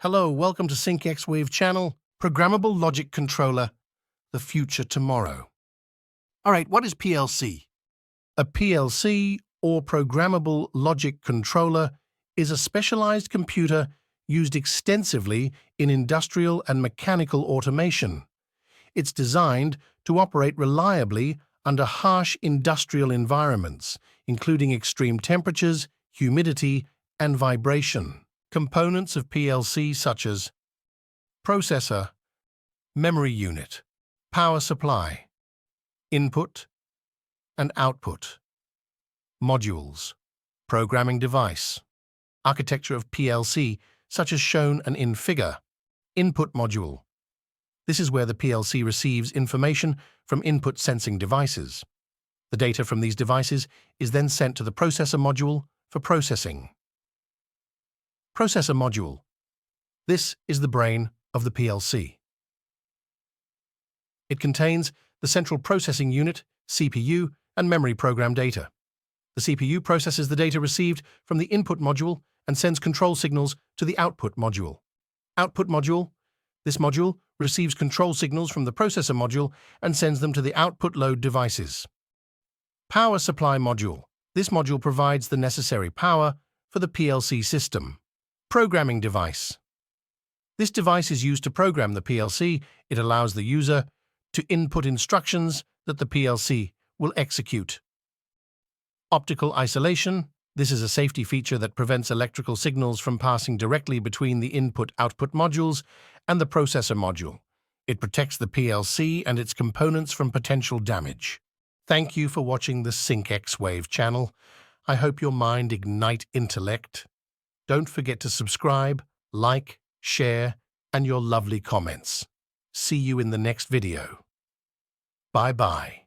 Hello, welcome to SyncX Wave channel, Programmable Logic Controller, the future tomorrow. All right, what is PLC? A PLC, or Programmable Logic Controller, is a specialized computer used extensively in industrial and mechanical automation. It's designed to operate reliably under harsh industrial environments, including extreme temperatures, humidity, and vibration. Components of PLC such as processor, memory unit, power supply, input and output, modules, programming device, architecture of PLC such as shown and in figure, input module. This is where the PLC receives information from input sensing devices. The data from these devices is then sent to the processor module for processing. Processor module. This is the brain of the PLC. It contains the central processing unit, CPU, and memory program data. The CPU processes the data received from the input module and sends control signals to the output module. Output module. This module receives control signals from the processor module and sends them to the output load devices. Power supply module. This module provides the necessary power for the PLC system. Programming device. This device is used to program the PLC. It allows the user to input instructions that the PLC will execute. Optical isolation. This is a safety feature that prevents electrical signals from passing directly between the input-output modules and the processor module. It protects the PLC and its components from potential damage. Thank you for watching the SyncX Wave channel. I hope your mind ignite intellect. Don't forget to subscribe, like, share, and your lovely comments. See you in the next video. Bye-bye.